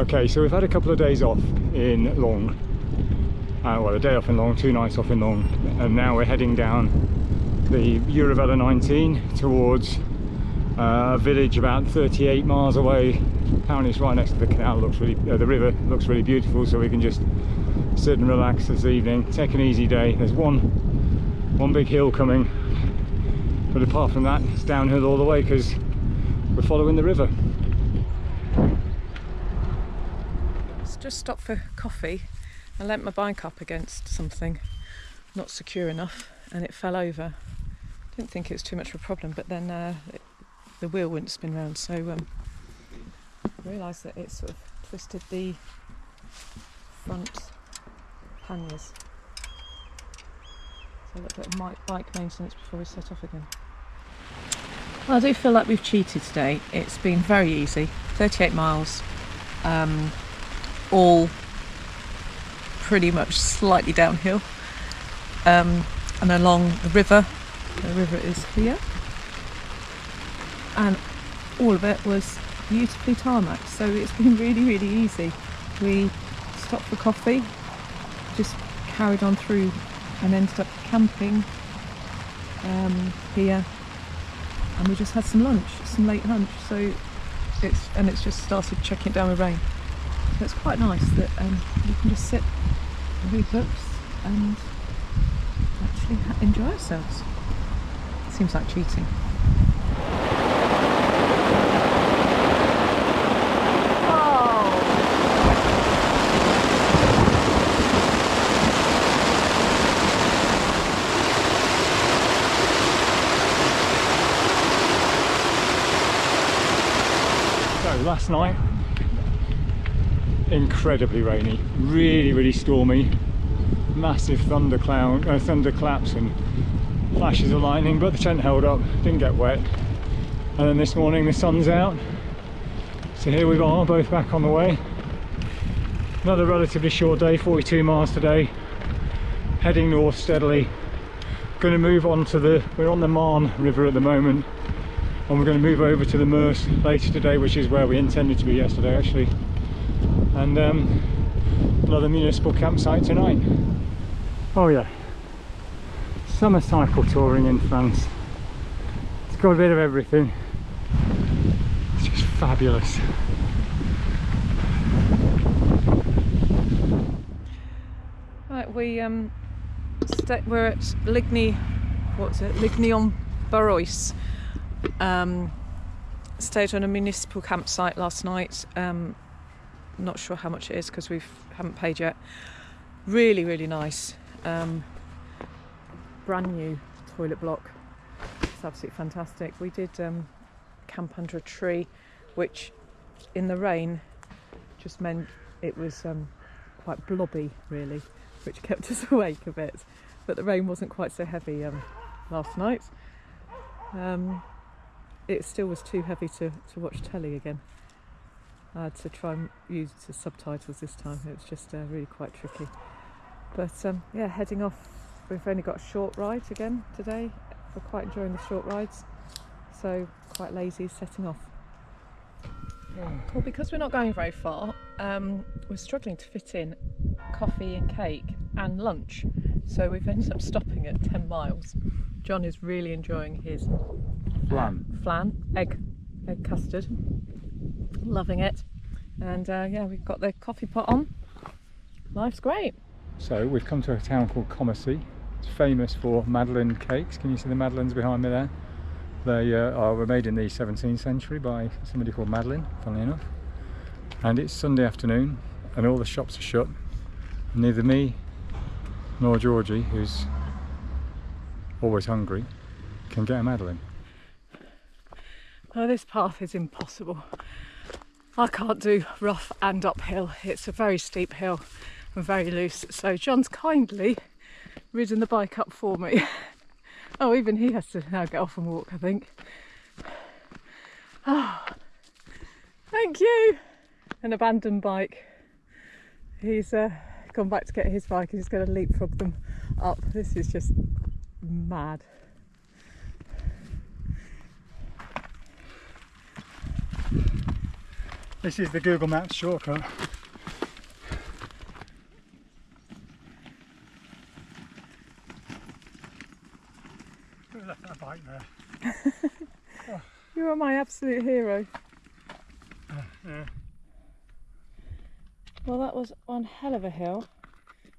Okay, so we've had a couple of days off in Langres. Well, a day off in Langres, 2 nights off in Langres, and now we're heading down the Eurovella 19 towards a village about 38 miles away. Apparently it's right next to the canal. Looks really, the river looks really beautiful, so we can just sit and relax this evening, take an easy day. There's one big hill coming, but apart from that it's downhill all the way because we're following the river. Just stopped for coffee. I leant my bike up against something not secure enough and it fell over. Didn't think it was too much of a problem, but then the wheel wouldn't spin round, so I realised that it sort of twisted the front panniers. So a little bit of bike maintenance before we set off again. Well, I do feel like we've cheated today. It's been very easy, 38 miles. All pretty much slightly downhill, and along the river. The river is here, and all of it was beautifully tarmacked, so it's been really easy. We stopped for coffee, just carried on through and ended up camping here, and we just had some late lunch, so it's just started chucking it down with rain. So it's quite nice that we can just sit and read books and actually enjoy ourselves. Seems like cheating. So last night, incredibly rainy, really stormy, massive thunderclaps and flashes of lightning, but the tent held up, didn't get wet. And then this morning the sun's out, so here we are, both back on the way. Another relatively short day, 42 miles today, heading north steadily. Going to move on to we're on the Marne River at the moment, and we're going to move over to the Meuse later today, which is where we intended to be yesterday actually. And another municipal campsite tonight. Oh yeah, summer cycle touring in France. It's got a bit of everything. It's just fabulous. Right, we're at Ligny, Ligny-en-Barrois. Stayed on a municipal campsite last night. Not sure how much it is because we haven't paid yet. Really nice. Brand new toilet block. It's absolutely fantastic. We did camp under a tree, which in the rain just meant it was quite blobby really, which kept us awake a bit, but the rain wasn't quite so heavy last night. It still was too heavy to watch telly again. I had to try and use the subtitles this time. It was just really quite tricky. But yeah, heading off. We've only got a short ride again today. We're quite enjoying the short rides, so quite lazy setting off. Well, because we're not going very far, we're struggling to fit in coffee and cake and lunch, so we've ended up stopping at 10 miles. John is really enjoying his flan, egg custard, loving it, and yeah, we've got the coffee pot on. Life's great. So we've come to a town called Commercy. It's famous for Madeleine cakes. Can you see the Madeleines behind me there? They were made in the 17th century by somebody called Madeleine, funnily enough. And it's Sunday afternoon and all the shops are shut. Neither me nor Georgie, who's always hungry, can get a Madeleine. Oh, this path is impossible. I can't do rough and uphill. It's a very steep hill and very loose. So John's kindly ridden the bike up for me. Oh, even he has to now get off and walk, I think. Oh, thank you. An abandoned bike. He's gone back to get his bike and he's going to leapfrog them up. This is just mad. This is the Google Maps shortcut. Who left that bike there? Oh. You are my absolute hero. Yeah. Well, that was one hell of a hill.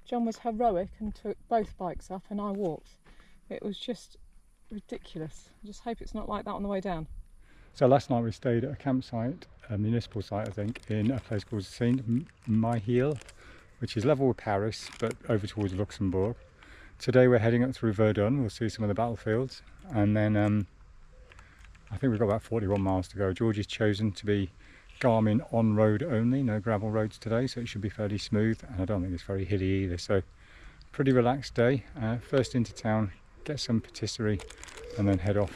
John was heroic and took both bikes up, and I walked. It was just ridiculous. I just hope it's not like that on the way down. So last night we stayed at a campsite, a municipal site I think, in a place called Saint-Mihiel, which is level with Paris but over towards Luxembourg. Today we're heading up through Verdun. We'll see some of the battlefields, and then I think we've got about 41 miles to go. Georgie's chosen to be Garmin on-road only, no gravel roads today, so it should be fairly smooth, and I don't think it's very hilly either, so pretty relaxed day. First into town, get some patisserie and then head off.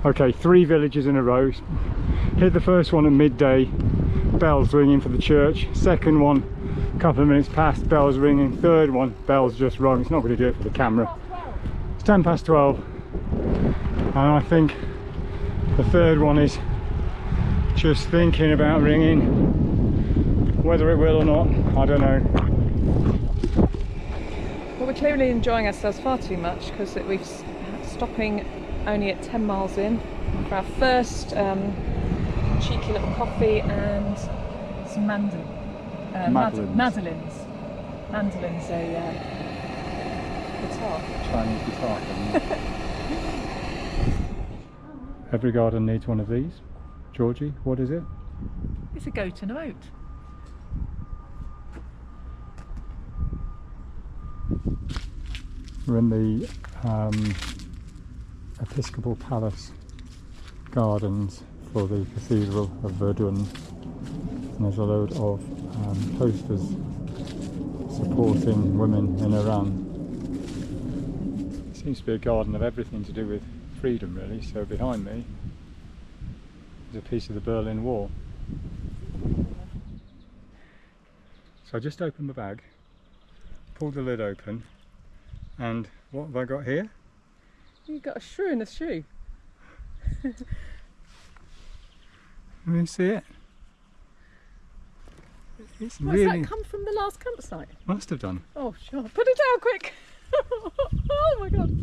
Okay, 3 villages in a row. Hit the first one at midday, bells ringing for the church. Second one, a couple of minutes past, bells ringing. Third one, bells just rung. It's not going to do it for the camera. It's 10 past 12, and I think the third one is just thinking about ringing. Whether it will or not, I don't know. Well, we're clearly enjoying ourselves far too much because we're stopping only at 10 miles in for our first cheeky little coffee and some mandolins. Mandolins, a guitar. Chinese guitar. Every garden needs one of these. Georgie, what is it? It's a goat and a oat. We're in the Episcopal Palace gardens for the Cathedral of Verdun, and there's a load of posters supporting women in Iran. It seems to be a garden of everything to do with freedom really, so behind me is a piece of the Berlin Wall. So I just opened my bag, pulled the lid open, and what have I got here? You've got a shrew in a shoe. Let me see it. It's What's really... that come from the last campsite? Must have done. Oh, sure. Put it down quick. Oh my god.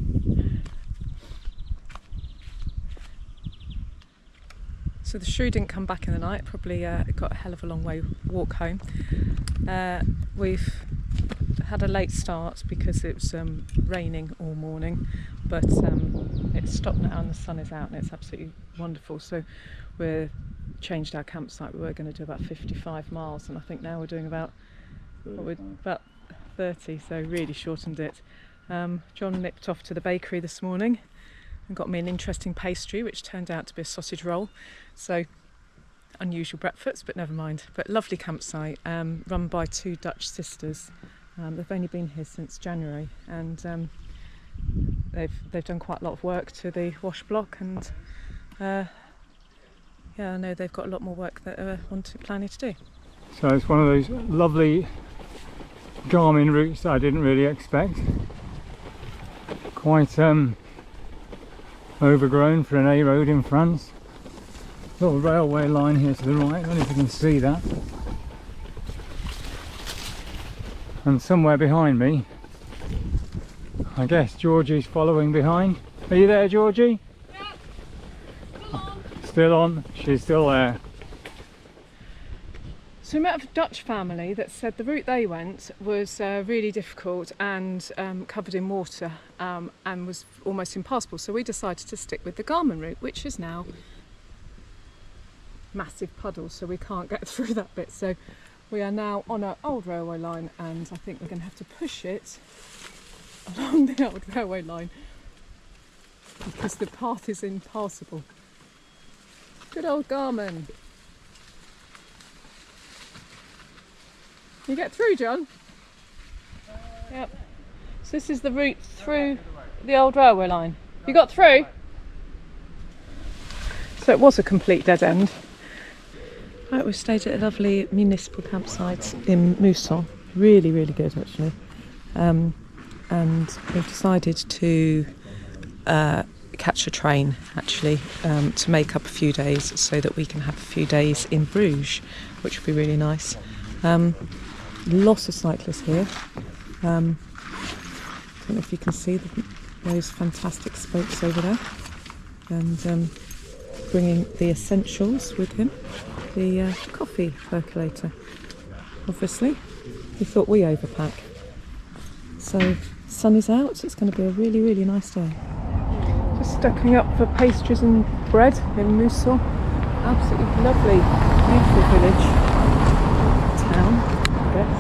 So the shrew didn't come back in the night. Probably got a hell of a long way walk home. We've had a late start because it was raining all morning, but it's stopped now and the sun is out and it's absolutely wonderful. So we've changed our campsite. We were going to do about 55 miles and I think now we're doing about 30, so really shortened it. John nipped off to the bakery this morning and got me an interesting pastry which turned out to be a sausage roll, so unusual breakfast, but never mind. But lovely campsite, run by 2 Dutch sisters. They've only been here since January, and they've done quite a lot of work to the wash block, and yeah, I know they've got a lot more work that they're planning to do. So it's one of those lovely Garmin routes that I didn't really expect. Quite overgrown for an A road in France. Little railway line here to the right, I don't know if you can see that. And somewhere behind me, I guess Georgie's following behind. Are you there, Georgie? Yeah. Still on. Still on, she's still there. So we met a Dutch family that said the route they went was really difficult and covered in water and was almost impassable. So we decided to stick with the Garmin route, which is now massive puddles, so we can't get through that bit. So we are now on an old railway line, and I think we're going to have to push it along the old railway line because the path is impassable. Good old Garmin. You get through, John? Yep. So this is the route through the old railway line. You got through? So it was a complete dead end. Right, we stayed at a lovely municipal campsite in Mousson. Really, really good actually. And we've decided to catch a train actually to make up a few days so that we can have a few days in Bruges, which would be really nice. Lots of cyclists here. I don't know if you can see those fantastic spokes over there, and bringing the essentials with him, the coffee percolator. Obviously, we thought we overpack. So, sun is out, it's going to be a really, really nice day. Just stocking up for pastries and bread in Mousson. Absolutely lovely, beautiful village, town, I guess.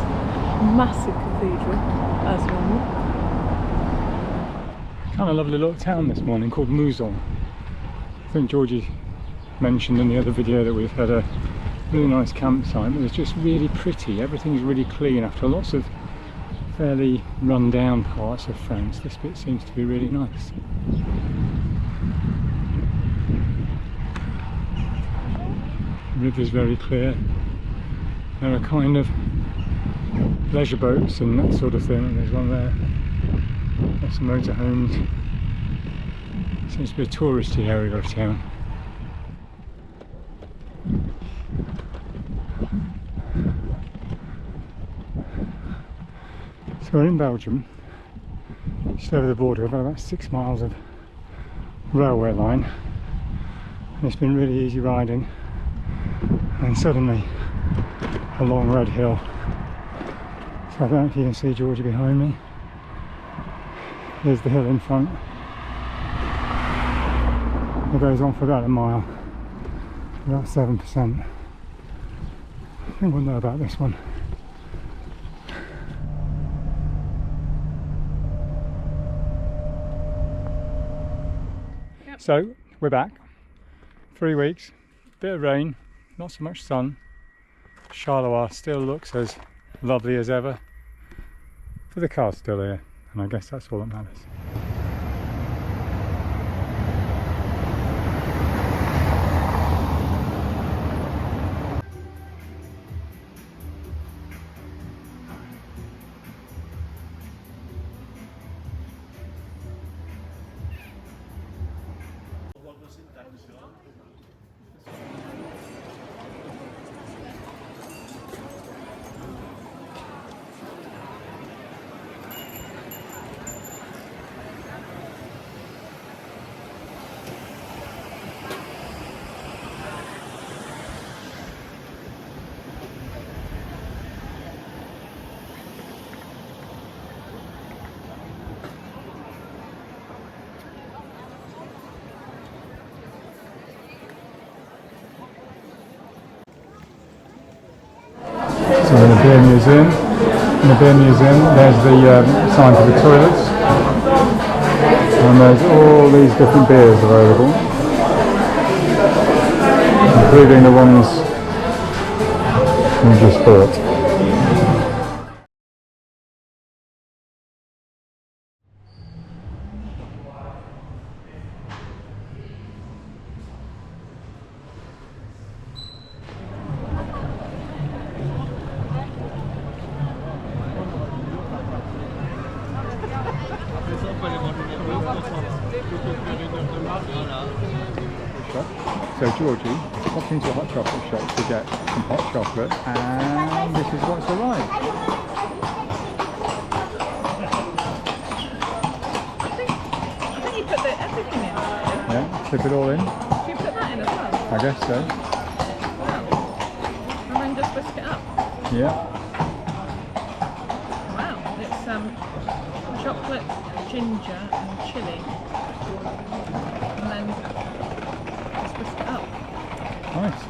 Massive cathedral, as normal. Kind of lovely little town this morning called Mousson. I think Georgie mentioned in the other video that we've had a really nice campsite, but it's just really pretty. Everything's really clean after lots of fairly run down parts of France. This bit seems to be really nice. The river's very clear. There are kind of leisure boats and that sort of thing. There's one there. There's some motorhomes. Seems to be a touristy area of town. So we're in Belgium, just over the border. We've got about 6 miles of railway line, and it's been really easy riding, and suddenly a long red hill. So I don't know if you can see Georgia behind me. There's the hill in front. It goes on for about a mile, about 7%. I think we'll know about this one. So we're back, 3 weeks, bit of rain, not so much sun. Charleroi still looks as lovely as ever, but the car's still here, and I guess that's all that matters. So in the beer museum, there's the sign for the toilets, and there's all these different beers available, including the ones we just bought. So Georgie popped into a hot chocolate shop to get some hot chocolate, and this is what's arrived. I think you put everything in. Yeah, slip it all in. Do you put that in as well? I guess so. Wow. And then just whisk it up. Yeah. Wow, it's chocolate, ginger and chilli. And then just whisk it up. Nice.